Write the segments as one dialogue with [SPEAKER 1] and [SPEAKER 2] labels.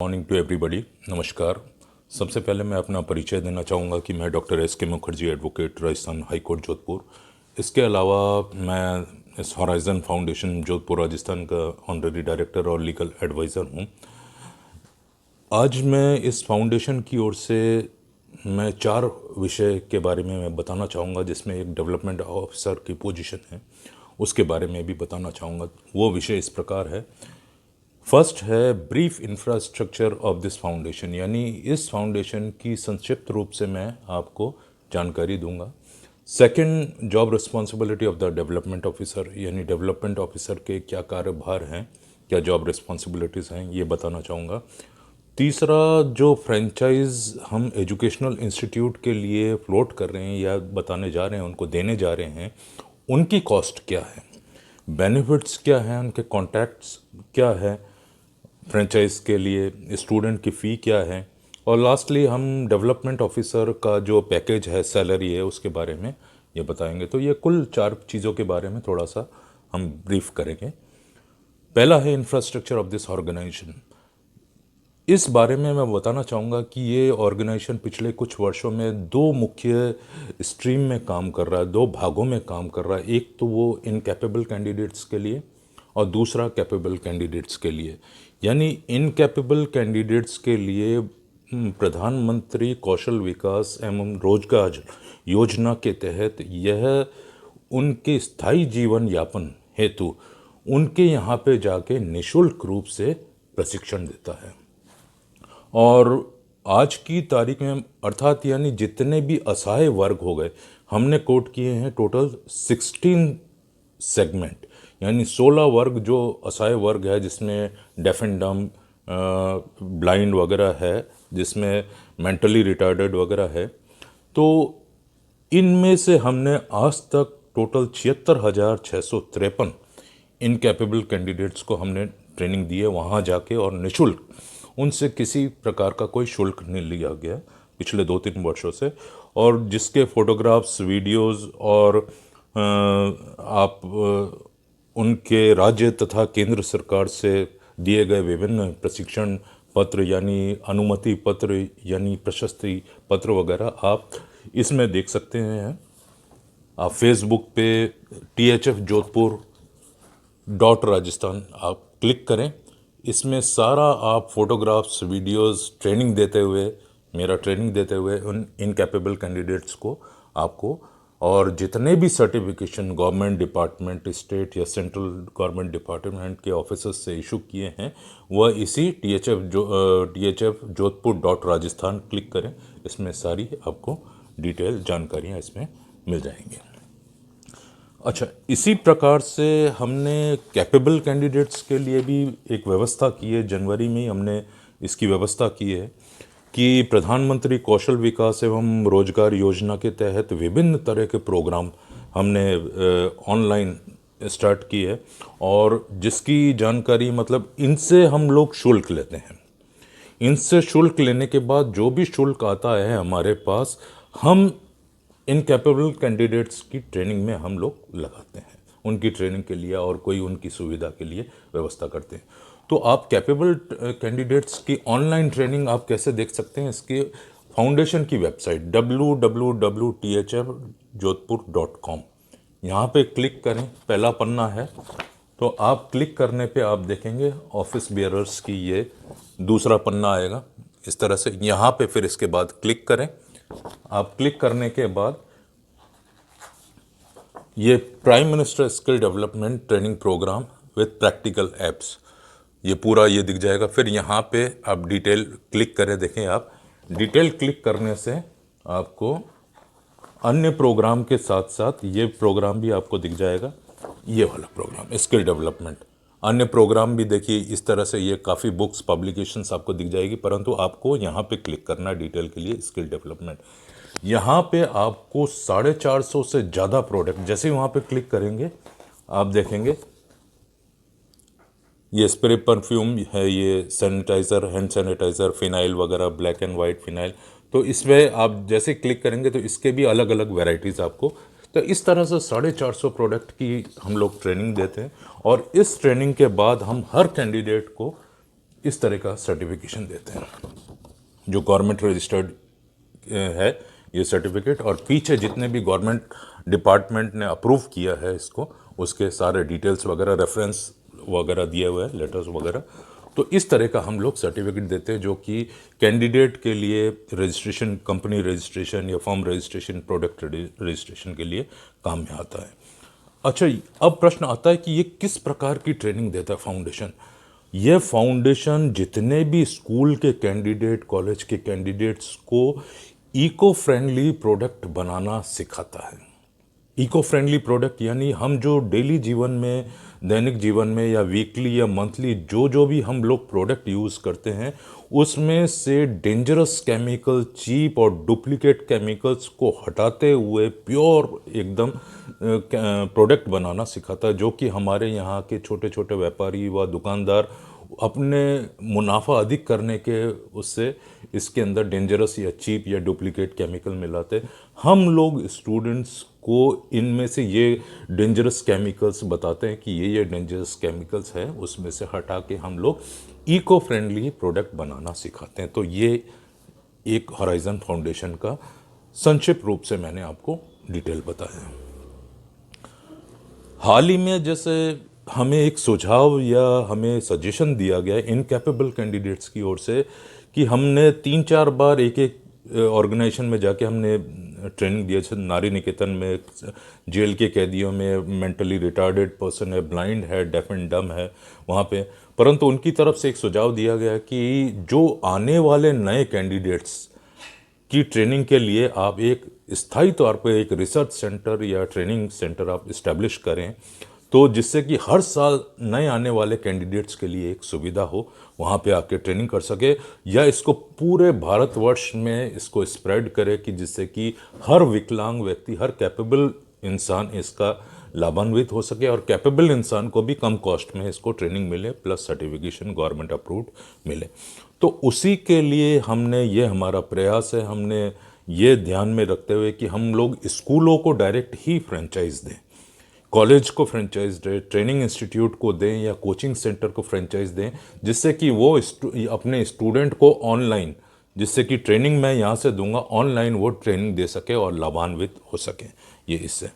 [SPEAKER 1] Morning to everybody. नमस्कार। सबसे पहले मैं अपना परिचय देना चाहूँगा कि मैं डॉक्टर एस के Mukherjee, advocate, Rajasthan high court Jodhpur. इसके अलावा मैं इस हॉराइजन फाउंडेशन जोधपुर राजस्थान का ऑनररी डायरेक्टर और लीगल एडवाइज़र हूँ। आज मैं इस फाउंडेशन की ओर से मैं 4 विषय के बारे में मैं बताना चाहूँगा, जिसमें एक डेवलपमेंट ऑफिसर की पोजीशन है, उसके बारे में भी बताना चाहूँगा। वो विषय इस प्रकार है। फर्स्ट है brief infrastructure of this foundation, यानी इस फाउंडेशन की संक्षिप्त रूप से मैं आपको जानकारी दूंगा। Second, job responsibility of the development officer, यानी डेवलपमेंट ऑफिसर के क्या कार्यभार हैं, क्या जॉब रिस्पॉन्सिबिलिटीज़ हैं, ये बताना चाहूँगा। तीसरा, जो फ्रेंचाइज हम एजुकेशनल इंस्टीट्यूट के लिए फ्लोट कर रहे हैं या बताने जा रहे हैं, उनको देने जा रहे हैं, उनकी कॉस्ट क्या है, बेनिफिट्स क्या हैं, उनके कॉन्टैक्ट्स क्या है फ्रेंचाइज के लिए, स्टूडेंट की फ़ी क्या है, और लास्टली हम डेवलपमेंट ऑफिसर का जो पैकेज है, सैलरी है, उसके बारे में ये बताएंगे। तो ये कुल 4 चीज़ों के बारे में थोड़ा सा हम ब्रीफ करेंगे। पहला है इंफ्रास्ट्रक्चर ऑफ दिस ऑर्गेनाइजेशन। इस बारे में मैं बताना चाहूँगा कि ये ऑर्गेनाइजेशन पिछले कुछ वर्षों में 2 मुख्य स्ट्रीम में काम कर रहा है, 2 भागों में काम कर रहा है। एक तो वो इनकैपेबल कैंडिडेट्स के लिए और दूसरा कैपेबल कैंडिडेट्स के लिए। यानी इनकैपेबल कैंडिडेट्स के लिए प्रधानमंत्री कौशल विकास एवं रोजगार योजना के तहत यह उनके स्थायी जीवन यापन हेतु उनके यहाँ पे जाके निःशुल्क रूप से प्रशिक्षण देता है। और आज की तारीख में, अर्थात यानी जितने भी असहाय वर्ग हो गए, हमने कोट किए हैं टोटल 16 सेगमेंट, यानी 16 वर्ग जो असहाय वर्ग है, जिसमें डेफ एंड डम, ब्लाइंड वगैरह है, जिसमें मेंटली रिटार्डेड वगैरह है। तो इनमें से हमने आज तक टोटल 76,653 इनकैपेबल कैंडिडेट्स को हमने ट्रेनिंग दी है वहाँ जाके, और निःशुल्क, उनसे किसी प्रकार का कोई शुल्क नहीं लिया गया पिछले 2-3 वर्षों से। और जिसके फोटोग्राफ्स, वीडियोस और आप उनके राज्य तथा केंद्र सरकार से दिए गए विभिन्न प्रशिक्षण पत्र, यानी अनुमति पत्र, यानी प्रशस्ति पत्र वगैरह आप इसमें देख सकते हैं। आप फेसबुक पे THF जोधपुर .राजस्थान आप क्लिक करें। इसमें सारा आप फोटोग्राफ्स, वीडियोस, ट्रेनिंग देते हुए, मेरा ट्रेनिंग देते हुए उन इनकैपेबल कैंडिडेट्स को, आपको, और जितने भी सर्टिफिकेशन गवर्नमेंट डिपार्टमेंट, स्टेट या सेंट्रल गवर्नमेंट डिपार्टमेंट के ऑफिसर्स से इशू किए हैं, वह इसी THF जोधपुर .राजस्थान क्लिक करें। इसमें सारी आपको डिटेल जानकारियाँ इसमें मिल जाएंगी। अच्छा, इसी प्रकार से हमने कैपेबल कैंडिडेट्स के लिए भी एक व्यवस्था की है। जनवरी में ही हमने इसकी व्यवस्था की है कि प्रधानमंत्री कौशल विकास एवं रोजगार योजना के तहत विभिन्न तरह के प्रोग्राम हमने ऑनलाइन स्टार्ट की है, और जिसकी जानकारी, मतलब इनसे हम लोग शुल्क लेते हैं। इनसे शुल्क लेने के बाद जो भी शुल्क आता है हमारे पास, हम इनकैपेबल कैंडिडेट्स की ट्रेनिंग में हम लोग लगाते हैं, उनकी ट्रेनिंग के लिए और कोई उनकी सुविधा के लिए व्यवस्था करते हैं। तो आप कैपेबल कैंडिडेट्स की ऑनलाइन ट्रेनिंग आप कैसे देख सकते हैं? इसके फाउंडेशन की वेबसाइट www.thfjodhpur.com, यहाँ पे क्लिक करें, पहला पन्ना है, तो आप क्लिक करने पे आप देखेंगे ऑफिस बियरर्स की ये दूसरा पन्ना आएगा इस तरह से। यहाँ पे फिर इसके बाद क्लिक करें। आप क्लिक करने के बाद ये prime minister skill development training programme with practical apps, ये पूरा ये दिख जाएगा। फिर यहाँ पे आप डिटेल क्लिक करें। देखें, आप डिटेल क्लिक करने से आपको अन्य प्रोग्राम के साथ साथ ये प्रोग्राम भी आपको दिख जाएगा, ये वाला प्रोग्राम स्किल डेवलपमेंट। अन्य प्रोग्राम भी देखिए इस तरह से, ये काफ़ी बुक्स, पब्लिकेशंस आपको दिख जाएगी, परंतु आपको यहाँ पे क्लिक करना डिटेल के लिए, स्किल डेवलपमेंट। यहाँ पे आपको 450 से ज़्यादा प्रोडक्ट, जैसे ही वहाँ पे क्लिक करेंगे आप देखेंगे ये स्प्रे परफ्यूम है, ये सैनिटाइज़र, हैंड सैनिटाइज़र, फिनाइल वगैरह, ब्लैक एंड वाइट फिनाइल। तो इसमें आप जैसे क्लिक करेंगे तो इसके भी अलग अलग वेराइटीज़ आपको, तो इस तरह से 450 प्रोडक्ट की हम लोग ट्रेनिंग देते हैं। और इस ट्रेनिंग के बाद हम हर कैंडिडेट को इस तरह का सर्टिफिकेशन देते हैं, जो गवर्नमेंट रजिस्टर्ड है ये सर्टिफिकेट, और पीछे जितने भी गवर्नमेंट डिपार्टमेंट ने अप्रूव किया है इसको, उसके सारे डिटेल्स वगैरह, रेफरेंस वगैरह दिए हुए हैं, लेटर्स वगैरह। तो इस तरह का हम लोग सर्टिफिकेट देते हैं, जो कि कैंडिडेट के लिए रजिस्ट्रेशन, कंपनी रजिस्ट्रेशन या फर्म रजिस्ट्रेशन, प्रोडक्ट रजिस्ट्रेशन के लिए काम में आता है। अच्छा, अब प्रश्न आता है कि ये किस प्रकार की ट्रेनिंग देता है फाउंडेशन। ये फाउंडेशन जितने भी स्कूल के कैंडिडेट, कॉलेज के कैंडिडेट्स को इको फ्रेंडली प्रोडक्ट बनाना सिखाता है। इको फ्रेंडली प्रोडक्ट यानी हम जो डेली जीवन में, दैनिक जीवन में या वीकली या मंथली जो जो भी हम लोग प्रोडक्ट यूज़ करते हैं, उसमें से डेंजरस केमिकल, चीप और डुप्लीकेट केमिकल्स को हटाते हुए प्योर एकदम प्रोडक्ट बनाना सिखाता है, जो कि हमारे यहाँ के छोटे छोटे व्यापारी व दुकानदार अपने मुनाफा अधिक करने के उससे इसके अंदर डेंजरस या चीप या डुप्लीकेट केमिकल मिलाते। हम लोग स्टूडेंट्स को इनमें से ये डेंजरस केमिकल्स बताते हैं कि ये डेंजरस केमिकल्स है, उसमें से हटा के हम लोग इको फ्रेंडली प्रोडक्ट बनाना सिखाते हैं। तो ये एक हॉराइजन फाउंडेशन का संक्षिप्त रूप से मैंने आपको डिटेल बताया। हाल ही में जैसे हमें एक सुझाव या हमें सजेशन दिया गया इनकैपेबल कैंडिडेट्स की ओर से कि हमने 3-4 बार एक एक ऑर्गेनाइजेशन में जाके हमने ट्रेनिंग दिया, जैसे नारी निकेतन में जेल के कैदियों में मेंटली रिटार्डेड पर्सन है, ब्लाइंड है, डेफ एंड डम है वहाँ पे, परंतु उनकी तरफ से एक सुझाव दिया गया कि जो आने वाले नए कैंडिडेट्स की ट्रेनिंग के लिए आप एक स्थायी तौर पे एक रिसर्च सेंटर या ट्रेनिंग सेंटर आप इस्टेब्लिश करें, तो जिससे कि हर साल नए आने वाले कैंडिडेट्स के लिए एक सुविधा हो, वहाँ पे आके ट्रेनिंग कर सके, या इसको पूरे भारतवर्ष में इसको स्प्रेड करे कि जिससे कि हर विकलांग व्यक्ति, हर कैपेबल इंसान इसका लाभान्वित हो सके, और कैपेबल इंसान को भी कम कॉस्ट में इसको ट्रेनिंग मिले, प्लस सर्टिफिकेशन गवर्नमेंट अप्रूव्ड मिले। तो उसी के लिए हमने, ये हमारा प्रयास है, हमने ये ध्यान में रखते हुए कि हम लोग स्कूलों को डायरेक्ट ही फ्रेंचाइज दें, कॉलेज को फ्रेंचाइज दें, ट्रेनिंग इंस्टीट्यूट को दें या कोचिंग सेंटर को फ्रेंचाइज दें, जिससे कि वो अपने स्टूडेंट को ऑनलाइन, जिससे कि ट्रेनिंग मैं यहाँ से दूंगा, ऑनलाइन वो ट्रेनिंग दे सके और लाभान्वित हो सके ये इससे।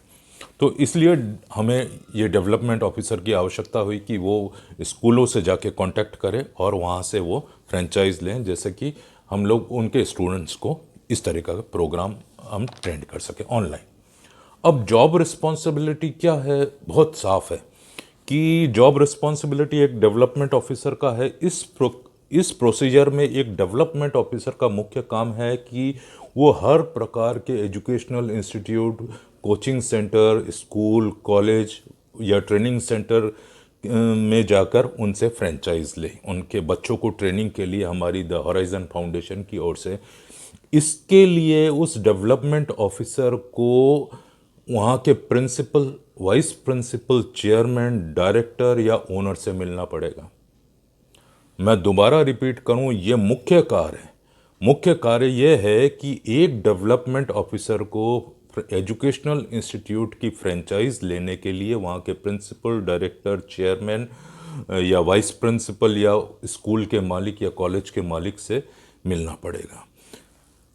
[SPEAKER 1] तो इसलिए हमें ये डेवलपमेंट ऑफिसर की आवश्यकता हुई कि वो स्कूलों से जाके कांटेक्ट करें और वहाँ से वो फ्रेंचाइज लें, जैसे कि हम लोग उनके स्टूडेंट्स को इस तरह का प्रोग्राम हम ट्रेंड कर सकें ऑनलाइन। अब जॉब रिस्पॉन्सिबिलिटी क्या है, बहुत साफ है कि जॉब रिस्पॉन्सिबिलिटी एक डेवलपमेंट ऑफिसर का है। इस प्रोसीजर में एक डेवलपमेंट ऑफिसर का मुख्य काम है कि वो हर प्रकार के educational institute, coaching centre, school, college या ट्रेनिंग सेंटर में जाकर उनसे फ्रेंचाइज ले, उनके बच्चों को ट्रेनिंग के लिए हमारी द हॉराइजन फाउंडेशन की ओर से। इसके लिए उस डेवलपमेंट ऑफिसर को वहाँ के principal, vice principal, chairman, director या ओनर से मिलना पड़ेगा। मैं दोबारा रिपीट करूँ, ये मुख्य कार्य है। मुख्य कार्य ये है कि एक डेवलपमेंट ऑफिसर को एजुकेशनल इंस्टीट्यूट की फ्रेंचाइज लेने के लिए वहाँ के प्रिंसिपल, डायरेक्टर, चेयरमैन या वाइस प्रिंसिपल या स्कूल के मालिक या कॉलेज के मालिक से मिलना पड़ेगा।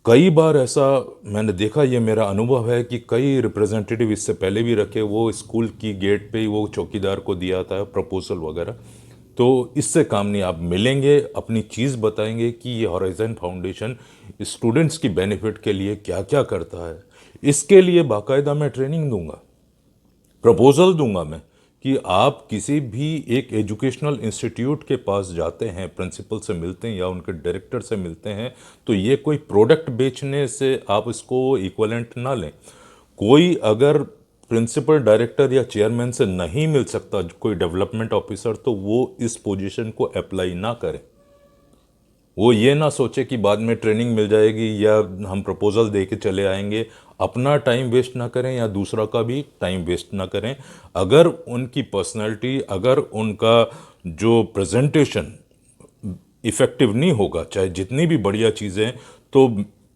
[SPEAKER 1] कई बार ऐसा मैंने देखा, ये मेरा अनुभव है कि कई रिप्रेजेंटेटिव इससे पहले भी रखे, वो स्कूल की गेट पे ही वो चौकीदार को दिया था प्रपोजल वगैरह। तो इससे काम नहीं, आप मिलेंगे, अपनी चीज़ बताएंगे कि ये हॉराइजन फाउंडेशन स्टूडेंट्स की बेनिफिट के लिए क्या क्या करता है। इसके लिए बाकायदा मैं ट्रेनिंग दूंगा, प्रपोजल दूंगा मैं कि आप किसी भी एक एजुकेशनल इंस्टीट्यूट के पास जाते हैं, प्रिंसिपल से मिलते हैं या उनके डायरेक्टर से मिलते हैं, तो ये कोई प्रोडक्ट बेचने से आप इसको इक्वलेंट ना लें। कोई अगर प्रिंसिपल, डायरेक्टर या चेयरमैन से नहीं मिल सकता कोई डेवलपमेंट ऑफिसर, तो वो इस पोजीशन को अप्लाई ना करे। वो ये ना सोचे कि बाद में ट्रेनिंग मिल जाएगी या हम प्रपोजल दे के चले आएंगे। अपना टाइम वेस्ट ना करें या दूसरा का भी टाइम वेस्ट ना करें। अगर उनकी पर्सनैलिटी, अगर उनका जो प्रेजेंटेशन इफ़ेक्टिव नहीं होगा, चाहे जितनी भी बढ़िया चीज़ें, तो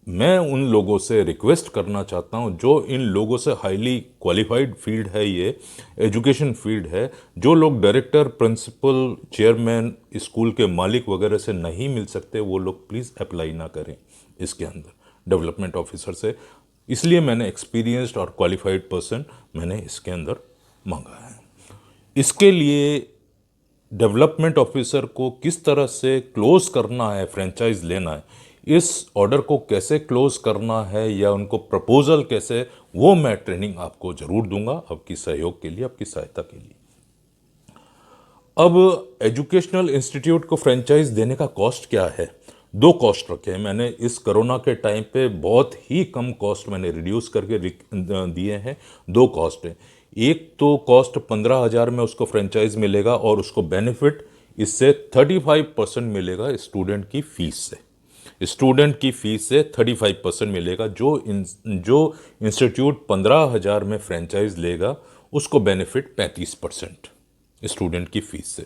[SPEAKER 1] मैं उन लोगों से रिक्वेस्ट करना चाहता हूं, जो इन लोगों से हाईली क्वालिफाइड फील्ड है, ये एजुकेशन फील्ड है, जो लोग डायरेक्टर, प्रिंसिपल, चेयरमैन, स्कूल के मालिक वगैरह से नहीं मिल सकते, वो लोग प्लीज़ अप्लाई ना करें इसके अंदर डेवलपमेंट ऑफिसर से। इसलिए मैंने एक्सपीरियंस्ड और क्वालिफाइड पर्सन मैंने इसके अंदर मांगा है। इसके लिए डेवलपमेंट ऑफिसर को किस तरह से क्लोज करना है, फ्रेंचाइज लेना है, इस ऑर्डर को कैसे क्लोज करना है या उनको प्रपोजल कैसे, वो मैं ट्रेनिंग आपको जरूर दूंगा, आपकी सहयोग के लिए, आपकी सहायता के लिए। अब एजुकेशनल इंस्टीट्यूट को फ्रेंचाइज देने का कॉस्ट क्या है? दो कॉस्ट रखे हैं मैंने इस कोरोना के टाइम पे, बहुत ही कम कॉस्ट मैंने रिड्यूस करके दिए हैं। दो कॉस्ट है, एक तो कॉस्ट 15,000 में उसको फ्रेंचाइज मिलेगा और उसको बेनिफिट इससे 35% मिलेगा स्टूडेंट की फीस से। स्टूडेंट की फीस से 35% मिलेगा। जो इंस्टीट्यूट 15,000 में फ्रेंचाइज लेगा उसको बेनिफिट 35% स्टूडेंट की फीस से।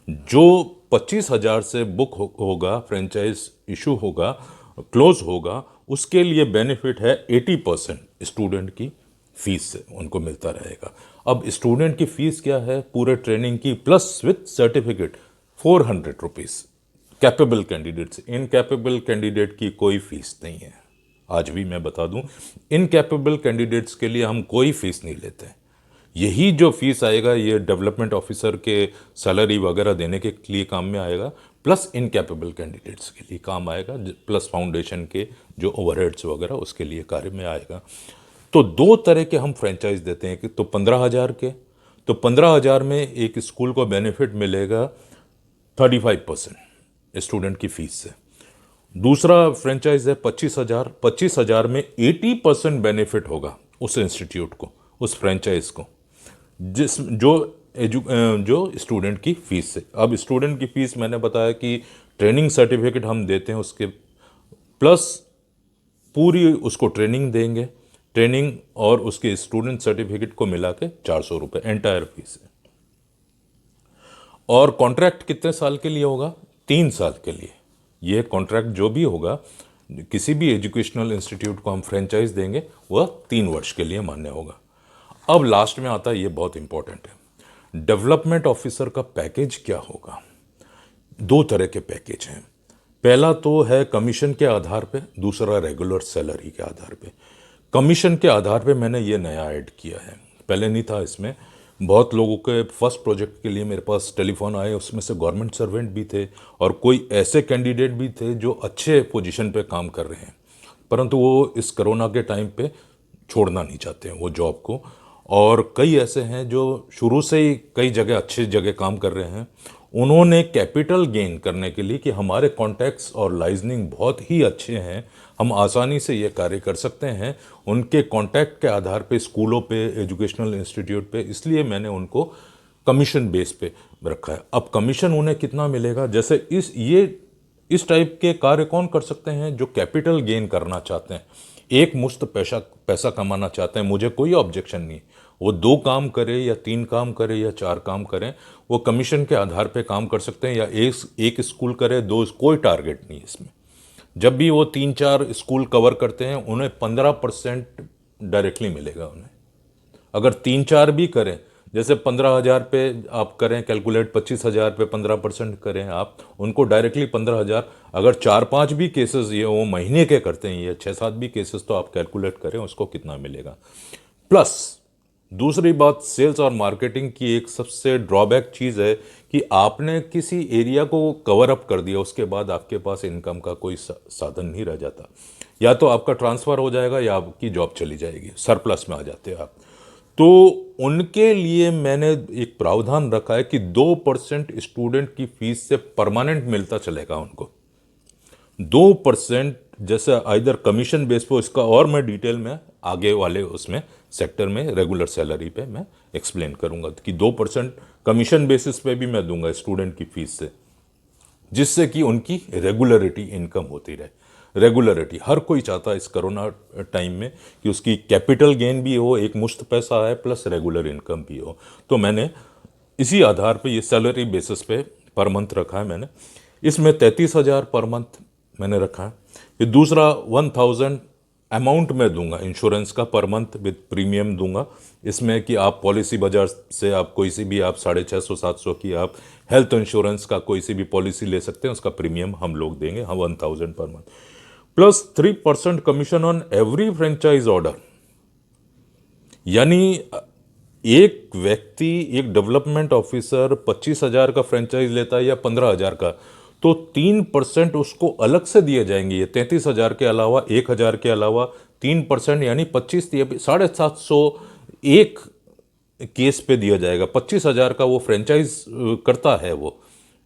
[SPEAKER 1] जो 25,000 से बुक होगा, फ्रेंचाइज इशू होगा, क्लोज होगा, उसके लिए बेनिफिट है 80% स्टूडेंट की फीस से उनको मिलता रहेगा। अब स्टूडेंट की फीस क्या है पूरे ट्रेनिंग की, plus with certificate 400 rupees capable candidate से। इनकैपेबल कैंडिडेट की कोई फीस नहीं है। आज भी मैं बता दूं, इनकैपेबल कैंडिडेट्स के लिए हम कोई फीस नहीं लेते। यही जो फीस आएगा ये डेवलपमेंट ऑफिसर के सैलरी वगैरह देने के लिए काम में आएगा, प्लस इनकैपेबल कैंडिडेट्स के लिए काम आएगा, प्लस फाउंडेशन के जो ओवरहेड्स वगैरह उसके लिए कार्य में आएगा। तो दो तरह के हम फ्रेंचाइज देते हैं कि तो 15,000 के, तो 15,000 में एक स्कूल को बेनिफिट मिलेगा 35% स्टूडेंट की फीस से। दूसरा फ्रेंचाइज है 25,000। 25,000 में 80% बेनिफिट होगा उस इंस्टीट्यूट को, उस फ्रेंचाइज को, जो स्टूडेंट की फीस से। अब स्टूडेंट की फीस मैंने बताया कि ट्रेनिंग सर्टिफिकेट हम देते हैं उसके, प्लस पूरी उसको ट्रेनिंग देंगे, ट्रेनिंग और उसके स्टूडेंट सर्टिफिकेट को मिला के 400 रुपये एंटायर फीस है। और कॉन्ट्रैक्ट कितने साल के लिए होगा? 3 साल के लिए। ये कॉन्ट्रैक्ट जो भी होगा, किसी भी एजुकेशनल इंस्टीट्यूट को हम फ्रेंचाइज देंगे वह 3 वर्ष के लिए मान्य होगा। अब लास्ट में आता है, ये बहुत इंपॉर्टेंट है, डेवलपमेंट ऑफिसर का पैकेज क्या होगा। दो तरह के पैकेज हैं। पहला तो है कमीशन के आधार पे, दूसरा रेगुलर सैलरी के आधार पे। कमीशन के आधार पे मैंने ये नया ऐड किया है, पहले नहीं था इसमें। बहुत लोगों के फर्स्ट प्रोजेक्ट के लिए मेरे पास टेलीफोन आए, उसमें से गवर्नमेंट सर्वेंट भी थे और कोई ऐसे कैंडिडेट भी थे जो अच्छे पोजीशन पे काम कर रहे हैं, परंतु वो इस कोरोना के टाइम पे छोड़ना नहीं चाहते हैं वो जॉब को। और कई ऐसे हैं जो शुरू से ही कई जगह अच्छी जगह काम कर रहे हैं। उन्होंने कैपिटल गेन करने के लिए कि हमारे कॉन्टैक्ट्स और लाइजनिंग बहुत ही अच्छे हैं, हम आसानी से ये कार्य कर सकते हैं, उनके कॉन्टैक्ट के आधार पे स्कूलों पे, एजुकेशनल इंस्टीट्यूट पे, इसलिए मैंने उनको कमीशन बेस पे रखा है। अब कमीशन उन्हें कितना मिलेगा, जैसे इस टाइप के कार्य कौन कर सकते हैं? जो कैपिटल गेन करना चाहते हैं, एक मुश्त पैसा कमाना चाहते हैं, मुझे कोई ऑब्जेक्शन नहीं। वो 2 काम करे या 3 काम करे या 4 काम करें, वो कमीशन के आधार पे काम कर सकते हैं, या एक स्कूल करे, 2, कोई टारगेट नहीं इसमें। जब भी वो 3-4 स्कूल कवर करते हैं उन्हें 15% डायरेक्टली मिलेगा उन्हें। अगर 3-4 भी करें, जैसे 15,000 पे आप करें कैलकुलेट, 25,000 पे 15% करें आप, उनको डायरेक्टली 15,000। अगर 4-5 भी केसेस ये वो महीने के करते हैं, ये 6-7 भी केसेस, तो आप कैलकुलेट करें उसको कितना मिलेगा। प्लस दूसरी बात, सेल्स और मार्केटिंग की एक सबसे ड्रॉबैक चीज़ है कि आपने किसी एरिया को कवर अप कर दिया, उसके बाद आपके पास इनकम का कोई साधन नहीं रह जाता। या तो आपका ट्रांसफ़र हो जाएगा या आपकी जॉब चली जाएगी, सरप्लस में आ जाते हैं आप। तो उनके लिए मैंने एक प्रावधान रखा है कि 2% स्टूडेंट की फीस से परमानेंट मिलता चलेगा उनको। 2% जैसे आइदर कमीशन बेस पे, इसका और मैं डिटेल में आगे वाले उसमें सेक्टर में रेगुलर सैलरी पे मैं एक्सप्लेन करूंगा कि 2% कमीशन बेसिस पे भी मैं दूंगा स्टूडेंट की फीस से, जिससे कि उनकी रेगुलरिटी इनकम होती रहे। रेगुलरिटी हर कोई चाहता है इस कोरोना टाइम में कि उसकी कैपिटल गेन भी हो, एक मुश्त पैसा है, प्लस रेगुलर इनकम भी हो। तो मैंने इसी आधार पे ये सैलरी बेसिस पे पर मंथ रखा है मैंने। इसमें 33,000 पर मंथ मैंने रखा है। फिर दूसरा 1000 अमाउंट में दूंगा इंश्योरेंस का पर मंथ विद प्रीमियम दूंगा। इसमें कि आप पॉलिसी बाजार से आप कोई सी भी आप 650-700 की आप हेल्थ इंश्योरेंस का कोई सी भी पॉलिसी ले सकते हैं, उसका प्रीमियम हम लोग देंगे, हम 1000 per month, plus 3% commission on every franchise order. यानी एक व्यक्ति, एक डेवलपमेंट ऑफिसर 25,000 का फ्रेंचाइज लेता है या 15,000 का, तो 3% उसको अलग से दिए जाएंगे। ये 33,000 के अलावा, 1,000 के अलावा 3%, यानी 25, 750 एक केस पे दिया जाएगा। 25,000 का वो फ्रेंचाइज करता है, वो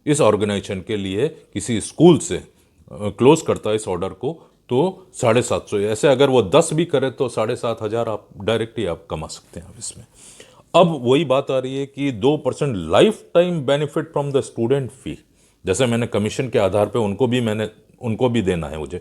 [SPEAKER 1] इस ऑर्गेनाइजेशन के लिए किसी स्कूल से क्लोज करता है इस ऑर्डर को, तो 750, ऐसे अगर वो 10 भी करे तो 7,500 आप डायरेक्ट ही आप कमा सकते हैं इसमें। अब वही बात आ रही है कि 2% life time benefit from the student fee, जैसे मैंने कमीशन के आधार पे उनको भी देना है मुझे।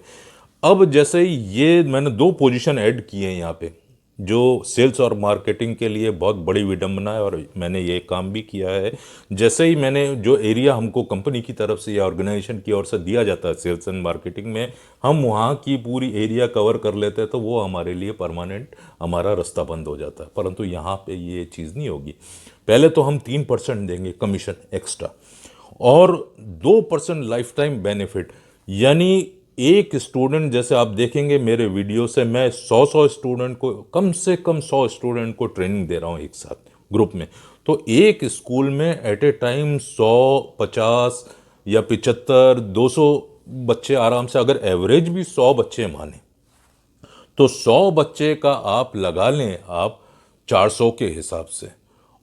[SPEAKER 1] अब जैसे ये मैंने 2 पोजीशन ऐड किए हैं यहाँ पे, जो सेल्स और मार्केटिंग के लिए बहुत बड़ी विडंबना है, और मैंने ये काम भी किया है। जैसे ही मैंने जो एरिया हमको कंपनी की तरफ से या ऑर्गेनाइजेशन की ओर से दिया जाता है सेल्स एंड मार्केटिंग में, हम वहाँ की पूरी एरिया कवर कर लेते हैं, तो वो हमारे लिए परमानेंट हमारा रास्ता बंद हो जाता है। परंतु यहाँ पे ये चीज़ नहीं होगी। पहले तो हम 3% देंगे कमीशन एक्स्ट्रा, और 2% लाइफ टाइम बेनिफिट। यानी एक स्टूडेंट, जैसे आप देखेंगे मेरे वीडियो से, मैं 100 स्टूडेंट को, कम से कम 100 स्टूडेंट को ट्रेनिंग दे रहा हूँ एक साथ ग्रुप में। तो एक स्कूल में एट ए टाइम 100, 50 या 75, 200 बच्चे आराम से, अगर एवरेज भी 100 बच्चे माने, तो 100 बच्चे का आप लगा लें आप 400 के हिसाब से,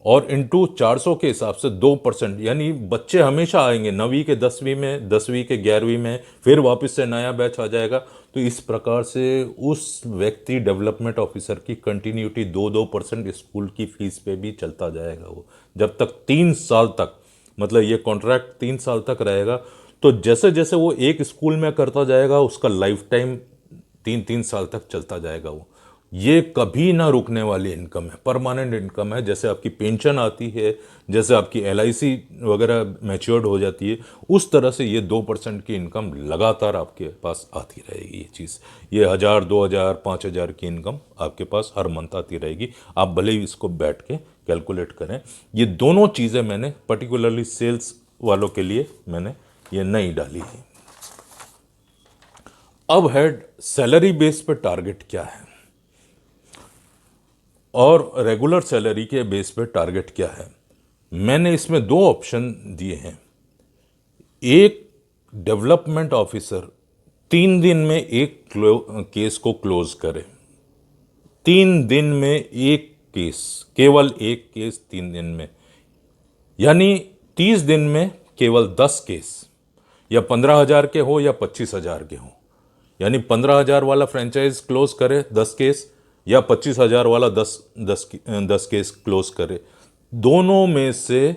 [SPEAKER 1] और इंटू 400 के हिसाब से 2%, यानी बच्चे हमेशा आएंगे 9वीं के 10वीं में, 10वीं के 11वीं में, फिर वापस से नया बैच आ जाएगा। तो इस प्रकार से उस व्यक्ति डेवलपमेंट ऑफिसर की कंटिन्यूटी 2-2% स्कूल की फीस पे भी चलता जाएगा वो, जब तक 3 साल तक, मतलब ये कॉन्ट्रैक्ट 3 साल तक रहेगा। तो जैसे जैसे वो एक स्कूल में करता जाएगा, उसका लाइफ टाइम 3-3 साल तक चलता जाएगा वो। ये कभी ना रुकने वाली इनकम है, परमानेंट इनकम है। जैसे आपकी पेंशन आती है, जैसे आपकी LIC वगैरह मैच्योर्ड हो जाती है, उस तरह से ये 2% की इनकम लगातार आपके पास आती रहेगी। ये चीज़, ये 1,000, 2,000, 5,000 की इनकम आपके पास हर मंथ आती रहेगी। आप भले ही इसको बैठ के कैलकुलेट करें। ये दोनों चीज़ें मैंने पर्टिकुलरली सेल्स वालों के लिए मैंने ये नहीं डाली है। अब हेड सैलरी बेस पे टारगेट क्या है और रेगुलर सैलरी के बेस पे टारगेट क्या है। मैंने इसमें 2 ऑप्शन दिए हैं। एक, डेवलपमेंट ऑफिसर 3 दिन में एक केस को क्लोज करे। 3 दिन में एक केस, केवल एक केस 3 दिन में, यानी 30 दिन में केवल 10 केस, या 15,000 के हो या 25,000 के हो। यानी 15,000 वाला फ्रेंचाइज क्लोज करे 10 केस, या 25,000 वाला 10 केस क्लोज करे। दोनों में से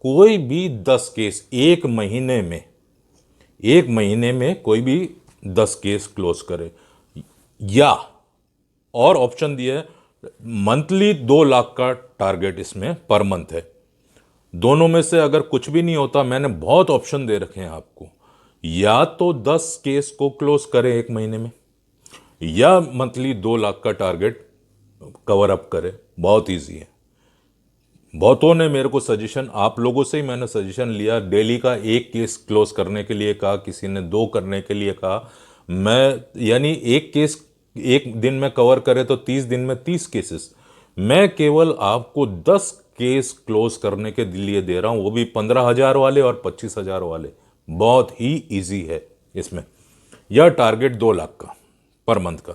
[SPEAKER 1] कोई भी 10 केस एक महीने में कोई भी 10 केस क्लोज करे। या और ऑप्शन दिया है, मंथली 2 लाख का टारगेट इसमें पर मंथ है। दोनों में से अगर कुछ भी नहीं होता, मैंने बहुत ऑप्शन दे रखे हैं आपको, या तो 10 केस को क्लोज करें एक महीने में, या मंथली 2 लाख का टारगेट कवर अप करें। बहुत इजी है। बहुतों ने मेरे को सजेशन, आप लोगों से ही मैंने सजेशन लिया, डेली का 1 केस क्लोज करने के लिए कहा, किसी ने 2 करने के लिए कहा। मैं, यानी 1 केस एक दिन में कवर करे तो 30 दिन में 30 केसेस। मैं केवल आपको 10 केस क्लोज करने के लिए दे रहा हूं, वो भी 15,000 वाले और 25,000 वाले। बहुत ही इजी है इसमें। यह टारगेट 2 लाख का पर मंथ का।